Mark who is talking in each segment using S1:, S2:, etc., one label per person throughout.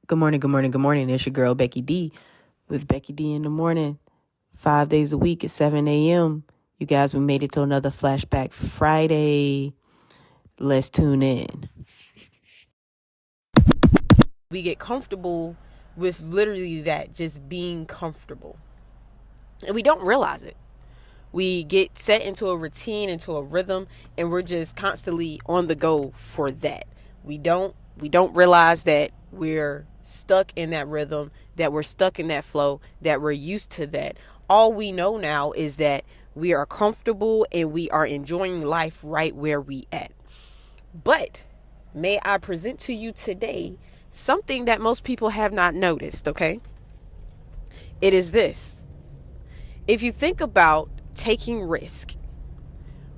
S1: Good morning, good morning, good morning. It's your girl, Becky D, with Becky D in the morning, 5 days a week at 7 a.m. You guys, we made it to another Flashback Friday. Let's tune in. We get comfortable with literally that, just being comfortable. And we don't realize it. We get set into a routine, into a rhythm, and we're just constantly on the go for that. We don't realize that we're stuck in that rhythm, that we're stuck in that flow, that we're used to that. All we know now is that we are comfortable and we are enjoying life right where we at. But may I present to you today something that most people have not noticed, okay? It is this. If you think about taking risk,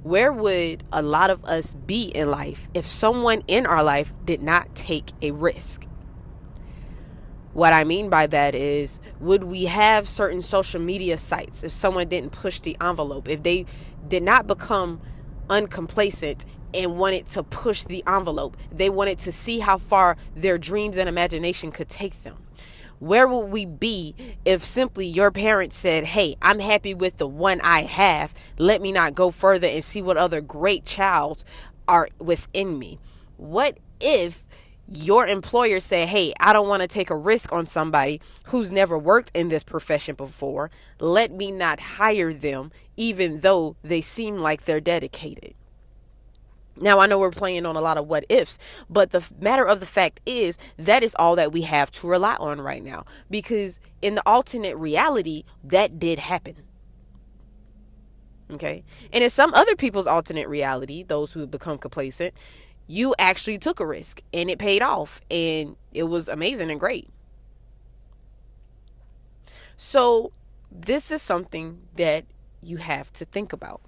S1: where would a lot of us be in life if someone in our life did not take a risk? What I mean by that is, would we have certain social media sites if someone didn't push the envelope, if they did not become uncomplacent and wanted to push the envelope? They wanted to see how far their dreams and imagination could take them. Where would we be if simply your parents said, hey, I'm happy with the one I have. Let me not go further and see what other great childs are within me? What if your employer said, hey, I don't want to take a risk on somebody who's never worked in this profession before. Let me not hire them, even though they seem like they're dedicated. Now, I know we're playing on a lot of what ifs, but the matter of the fact is that is all that we have to rely on right now, because in the alternate reality, that did happen. Okay. And in some other people's alternate reality, those who have become complacent, you actually took a risk and it paid off and it was amazing and great. So this is something that you have to think about.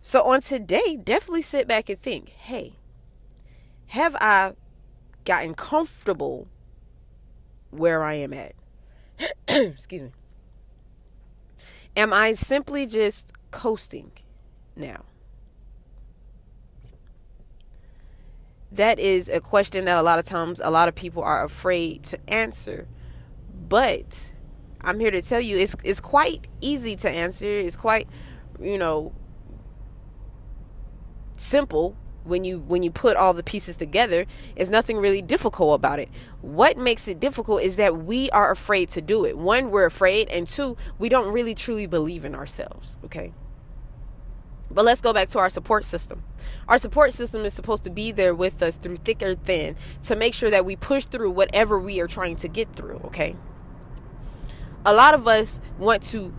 S1: So on today, definitely sit back and think, hey, have I gotten comfortable where I am at? Excuse me. Am I simply just coasting now? That is a question that a lot of times a lot of people are afraid to answer. But I'm here to tell you it's quite easy to answer. It's quite, simple when you put all the pieces together. There's nothing really difficult about it. What makes it difficult is that we are afraid to do it. One, we're afraid, and two, we don't really truly believe in ourselves. Okay. But let's go back to our support system. Our support system is supposed to be there with us through thick or thin to make sure that we push through whatever we are trying to get through, okay? A lot of us want to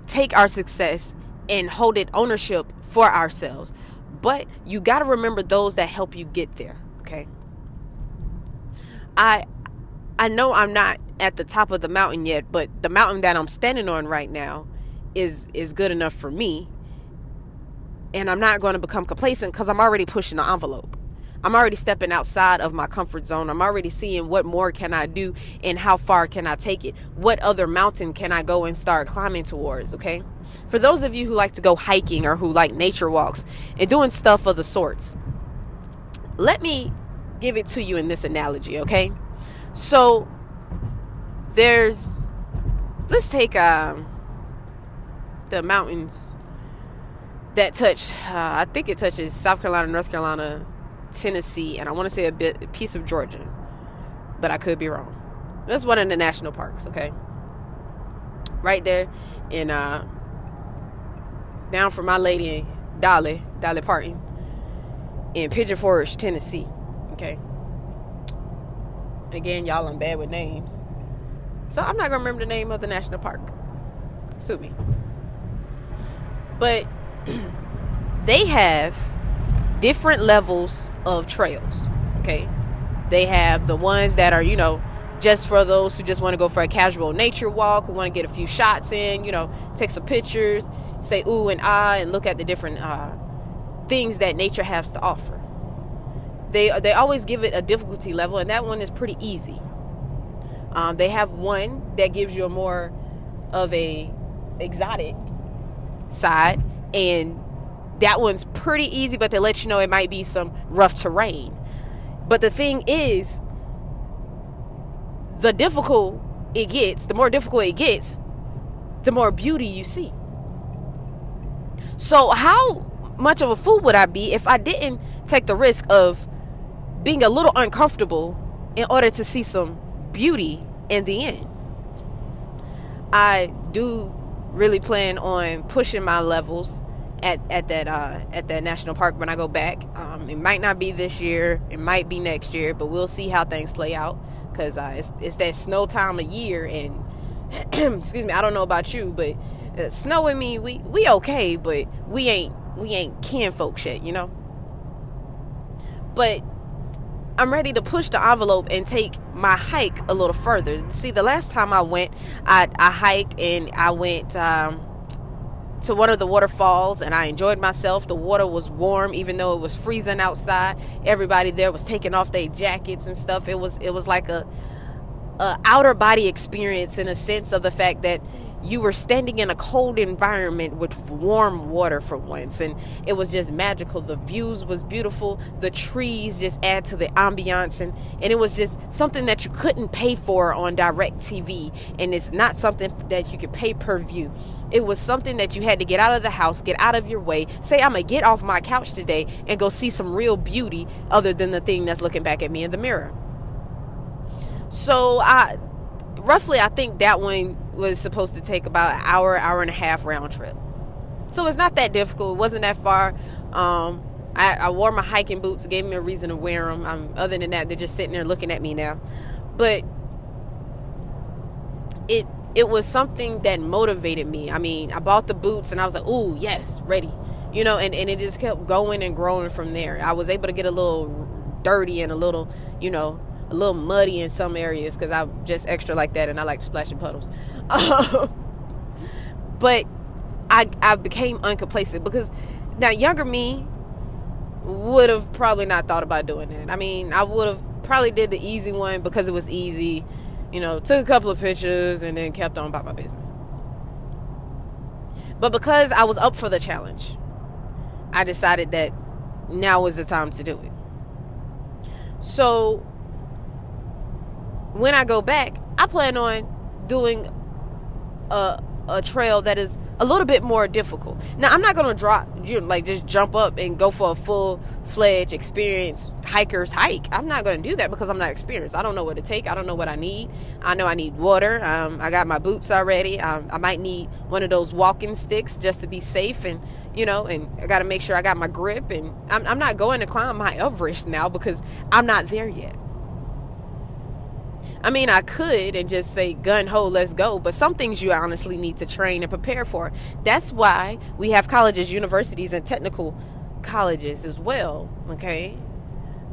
S1: take our success and hold it ownership for ourselves. But you got to remember those that help you get there, okay? I know I'm not at the top of the mountain yet, but the mountain that I'm standing on right now is good enough for me. And I'm not going to become complacent because I'm already pushing the envelope. I'm already stepping outside of my comfort zone. I'm already seeing what more can I do and how far can I take it? What other mountain can I go and start climbing towards, okay? For those of you who like to go hiking or who like nature walks and doing stuff of the sorts, let me give it to you in this analogy, okay? So let's take the mountains that touch, I think it touches South Carolina, North Carolina, Tennessee, and I want to say a piece of Georgia, but I could be wrong. That's one of the national parks, okay? Right there in, down from my lady, Dolly Parton, in Pigeon Forge, Tennessee, okay? Again, y'all, I'm bad with names, so I'm not going to remember the name of the national park. Sue me. But they have different levels of trails, okay? They have the ones that are, just for those who just want to go for a casual nature walk, who want to get a few shots in, take some pictures, say ooh and ah, and look at the different things that nature has to offer. They always give it a difficulty level, and that one is pretty easy. They have one that gives you a more of a exotic side, and that one's pretty easy, but they let you know it might be some rough terrain. But the thing is, the more difficult it gets, the more beauty you see. So how much of a fool would I be if I didn't take the risk of being a little uncomfortable in order to see some beauty in the end? I do really plan on pushing my levels at that national park when I go back. It might not be this year, it might be next year, but we'll see how things play out, because it's that snow time of year, and excuse me, I don't know about you, but snow and me, we okay, but we ain't kin folks yet, you know. But I'm ready to push the envelope and take my hike a little further. See, the last time I went, I hiked, and I went to one of the waterfalls, and I enjoyed myself. The water was warm, even though it was freezing outside. Everybody there was taking off their jackets and stuff. It was like a outer body experience, in a sense of the fact that you were standing in a cold environment with warm water for once, and it was just magical. The views was beautiful. The trees just add to the ambiance, and it was just something that you couldn't pay for on direct TV, and it's not something that you could pay per view. It was something that you had to get out of the house, get out of your way, say, I'm gonna get off my couch today and go see some real beauty other than the thing that's looking back at me in the mirror. So I think that one was supposed to take about an hour and a half round trip. So it's not that difficult. It wasn't that far. I wore my hiking boots. It gave me a reason to wear them. Other than that, they're just sitting there looking at me now. But it was something that motivated me. I mean, I bought the boots and I was like, ooh, yes, ready. You know, and it just kept going and growing from there. I was able to get a little dirty and a little muddy in some areas, because I'm just extra like that, and I like to splash in puddles. But I became uncomplacent, because now younger me would have probably not thought about doing that. I mean, I would have probably did the easy one because it was easy, took a couple of pictures and then kept on about my business. But because I was up for the challenge, I decided that now was the time to do it. So when I go back, I plan on doing a trail that is a little bit more difficult. Now, I'm not going to just jump up and go for a full-fledged experienced hiker's hike. I'm not going to do that because I'm not experienced. I don't know what to take. I don't know what I need. I know I need water. I got my boots already. I might need one of those walking sticks just to be safe, and and I got to make sure I got my grip. And I'm not going to climb Mount Everest now because I'm not there yet. I mean, I could and just say, gun ho, let's go. But some things you honestly need to train and prepare for. That's why we have colleges, universities, and technical colleges as well. Okay?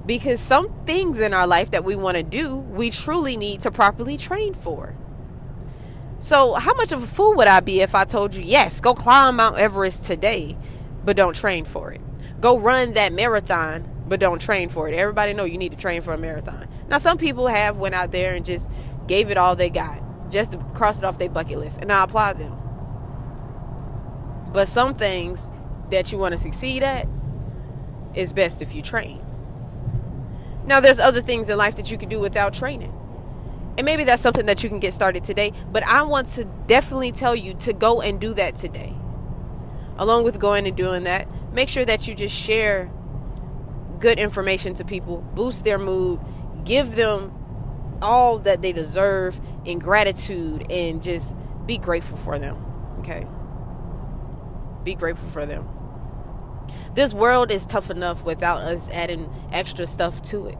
S1: Because some things in our life that we want to do, we truly need to properly train for. So how much of a fool would I be if I told you, yes, go climb Mount Everest today, but don't train for it? Go run that marathon, but don't train for it. Everybody know you need to train for a marathon. Now, some people have went out there and just gave it all they got just to cross it off their bucket list, and I applaud them. But some things that you want to succeed at, it's best if you train. Now, there's other things in life that you can do without training, and maybe that's something that you can get started today. But I want to definitely tell you to go and do that today. Along with going and doing that, make sure that you just share good information to people, boost their mood, give them all that they deserve in gratitude, and just be grateful for them. Okay? Be grateful for them. This world is tough enough without us adding extra stuff to it.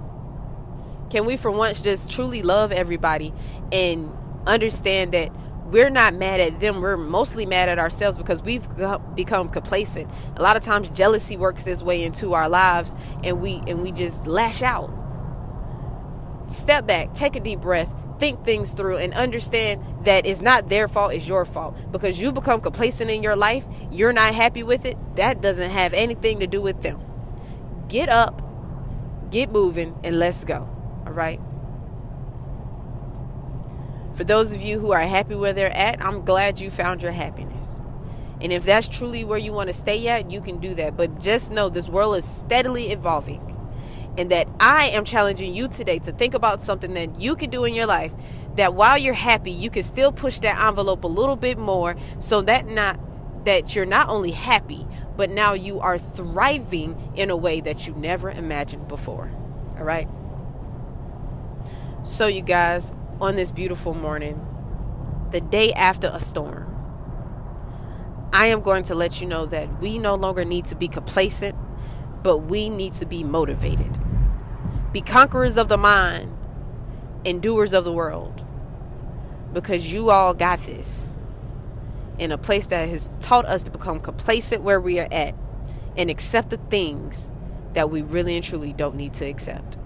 S1: Can we for once just truly love everybody and understand that we're not mad at them, we're mostly mad at ourselves because we've become complacent. A lot of times jealousy works its way into our lives, and we just lash out. Step back, take a deep breath, think things through, and understand that it's not their fault, it's your fault. Because you become complacent in your life, you're not happy with it, that doesn't have anything to do with them. Get up, get moving, and let's go. All right? For those of you who are happy where they're at, I'm glad you found your happiness. And if that's truly where you want to stay at, you can do that. But just know this world is steadily evolving. And that I am challenging you today to think about something that you can do in your life, that while you're happy, you can still push that envelope a little bit more, so that you're not only happy, but now you are thriving in a way that you never imagined before. All right. So you guys, on this beautiful morning, the day after a storm, I am going to let you know that we no longer need to be complacent, but we need to be motivated. Be conquerors of the mind and doers of the world, because you all got this. In a place that has taught us to become complacent where we are at and accept the things that we really and truly don't need to accept.